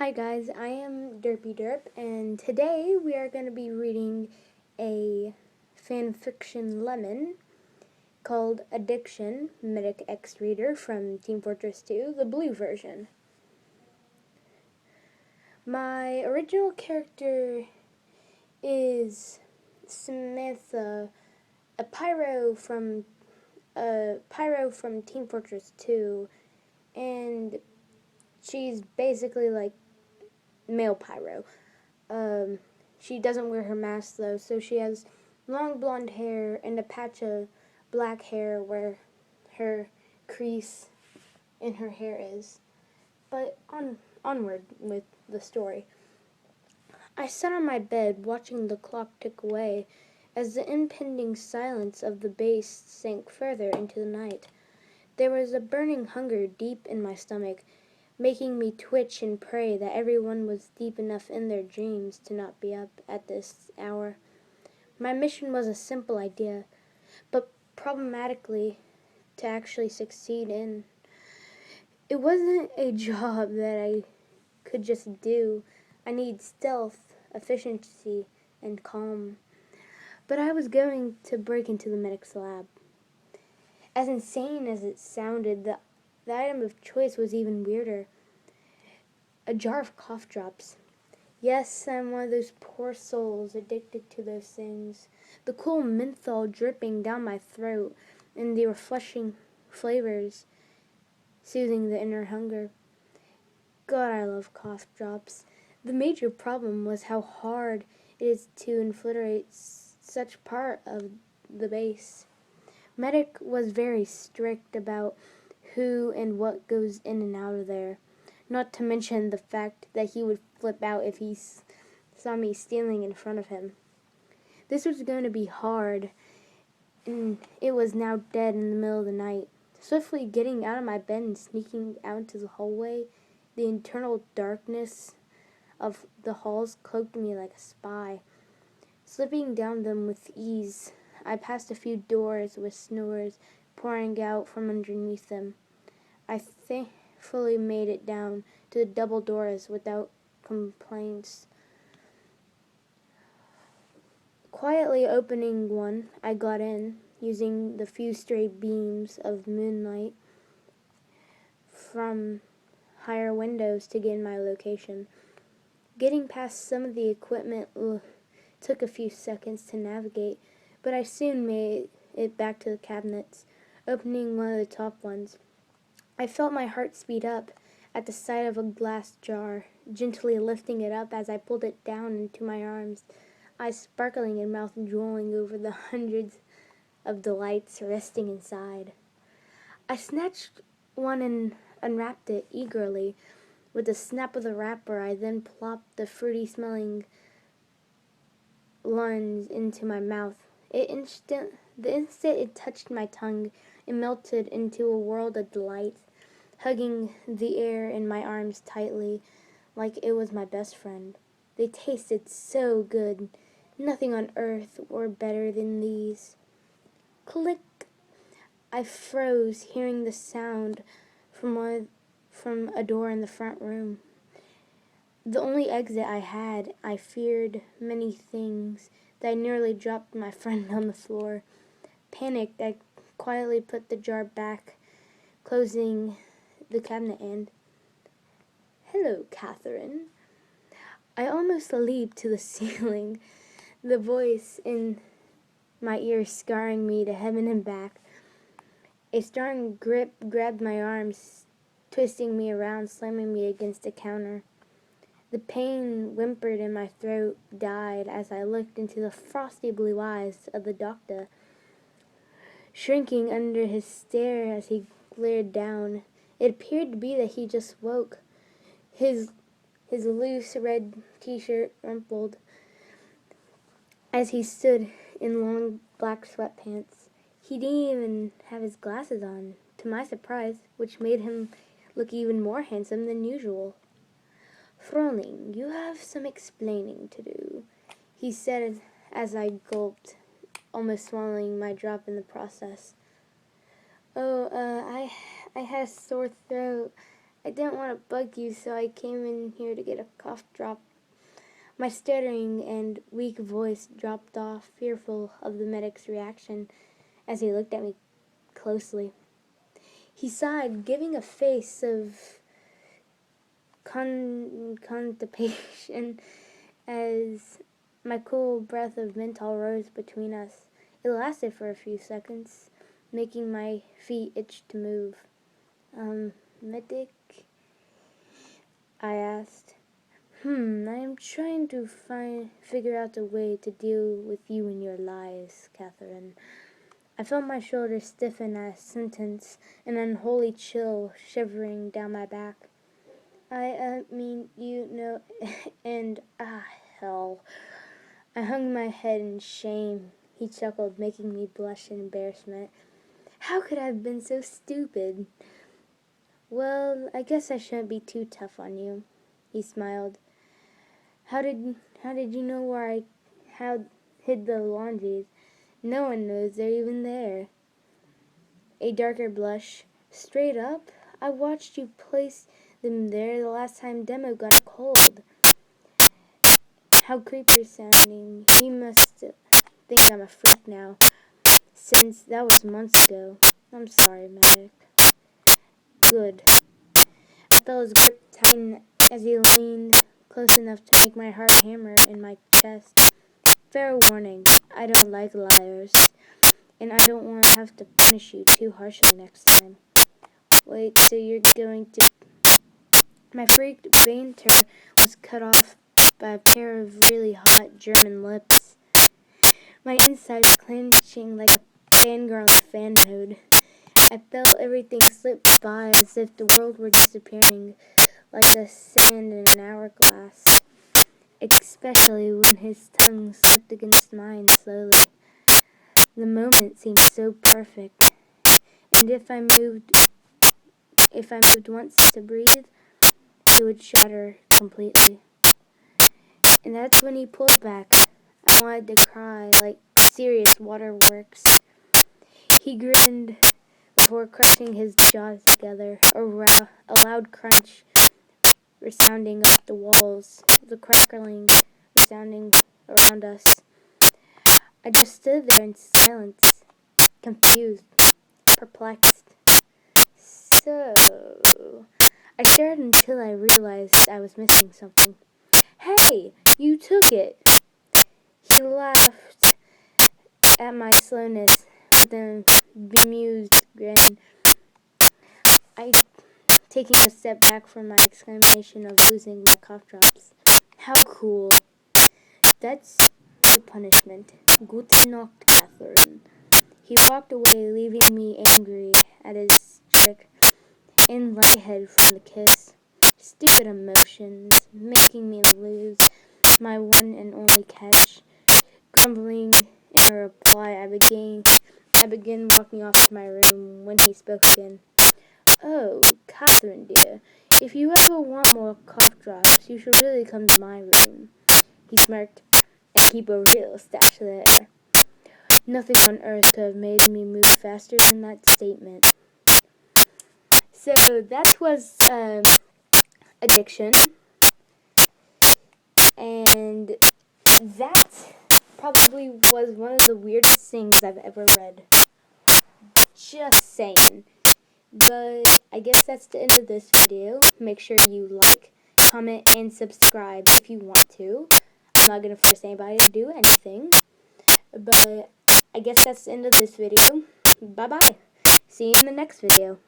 Hi guys, I am Derpy Derp, and today we are going to be reading a fanfiction lemon called Addiction, Medic X Reader from Team Fortress 2, the blue version. My original character is Samantha, a pyro from Team Fortress 2, and she's basically like male pyro. She doesn't wear her mask though, so she has long blonde hair and a patch of black hair where her crease in her hair is. But onward with the story. I sat on my bed watching the clock tick away as the impending silence of the base sank further into the night. There was a burning hunger deep in my stomach, making me twitch and pray that everyone was deep enough in their dreams to not be up at this hour. My mission was a simple idea, but problematically to actually succeed in. It wasn't a job that I could just do. I need stealth, efficiency, and calm. But I was going to break into the medic's lab. As insane as it sounded, the item of choice was even weirder. A jar of cough drops. Yes, I'm one of those poor souls addicted to those things. The cool menthol dripping down my throat and the refreshing flavors soothing the inner hunger. God, I love cough drops. The major problem was how hard it is to infiltrate such part of the base. Medic was very strict about who and what goes in and out of there. Not to mention the fact that he would flip out if he saw me stealing in front of him. This was going to be hard, and it was now dead in the middle of the night. Swiftly getting out of my bed and sneaking out into the hallway, the internal darkness of the halls cloaked me like a spy. Slipping down them with ease, I passed a few doors with snores pouring out from underneath them. I thankfully made it down to the double doors without complaints. Quietly opening one, I got in, using the few stray beams of moonlight from higher windows to gain my location. Getting past some of the equipment took a few seconds to navigate, but I soon made it back to the cabinets, opening one of the top ones. I felt my heart speed up at the sight of a glass jar, gently lifting it up as I pulled it down into my arms, eyes sparkling and mouth drooling over the hundreds of delights resting inside. I snatched one and unwrapped it eagerly. With a snap of the wrapper, I then plopped the fruity-smelling lunge into my mouth. The instant it touched my tongue, it melted into a world of delight, hugging the air in my arms tightly, like it was my best friend. They tasted so good. Nothing on earth were better than these. Click! I froze, hearing the sound from a door in the front room. The only exit I had, I feared many things, that I nearly dropped my friend on the floor. Panicked, I quietly put the jar back, closing the cabinet and, "Hello, Katherine." I almost leaped to the ceiling, the voice in my ear scarring me to heaven and back. A strong grip grabbed my arms, twisting me around, slamming me against a counter. The pain whimpered in my throat died as I looked into the frosty blue eyes of the doctor, shrinking under his stare as he glared down. It appeared to be that he just woke. His loose red t-shirt rumpled as he stood in long black sweatpants. He didn't even have his glasses on, to my surprise, which made him look even more handsome than usual. "Froling, you have some explaining to do," he said as I gulped, almost swallowing my drop in the process. I had a sore throat. I didn't want to bug you, so I came in here to get a cough drop. My stuttering and weak voice dropped off, fearful of the medic's reaction as he looked at me closely. He sighed, giving a face of contemplation as my cool breath of menthol rose between us. It lasted for a few seconds, making my feet itch to move. Medic? I asked. I am trying to figure out a way to deal with you and your lies, Katherine. I felt my shoulders stiffen at a sentence, an unholy chill shivering down my back. I mean, you know, and, hell. I hung my head in shame. He chuckled, making me blush in embarrassment. How could I have been so stupid? Well, I guess I shouldn't be too tough on you. He smiled. How did you know where I hid the laundries? No one knows they're even there. A darker blush. Straight up, I watched you place them there the last time Demo got a cold. How creepy sounding. He must think I'm a freak now, since that was months ago. I'm sorry, Medic. Good. I felt his grip tighten as he leaned close enough to make my heart hammer in my chest. Fair warning, I don't like liars, and I don't want to have to punish you too harshly next time. Wait, so you're going to... My freaked banter was cut off by a pair of really hot German lips. My insides clenching like a fangirl in fan mode. I felt everything slip by as if the world were disappearing, like the sand in an hourglass, especially when his tongue slipped against mine slowly. The moment seemed so perfect, and if I moved once to breathe, it would shatter completely. And that's when he pulled back. I wanted to cry, like serious waterworks. He grinned before crushing his jaws together, a loud crunch resounding off the walls, the crackling resounding around us. I just stood there in silence, confused, perplexed. So, I stared until I realized I was missing something. Hey, you took it! He laughed at my slowness with a bemused grin. Taking a step back from my exclamation of losing my cough drops. How cool. That's the punishment. Gute Nacht, Katherine. He walked away, leaving me angry at his trick and lightheaded from the kiss. Stupid emotions, making me lose my one and only catch. Grumbling in a reply, I began walking off to my room when he spoke again. Oh, Katherine dear, if you ever want more cough drops, you should really come to my room. He smirked, and keep a real stash there. Nothing on earth could have made me move faster than that statement. So that was addiction, and that probably was one of the weirdest things I've ever read. Just saying. But I guess that's the end of this video. Make sure you like, comment, and subscribe if you want to. I'm not going to force anybody to do anything. But I guess that's the end of this video. Bye-bye. See you in the next video.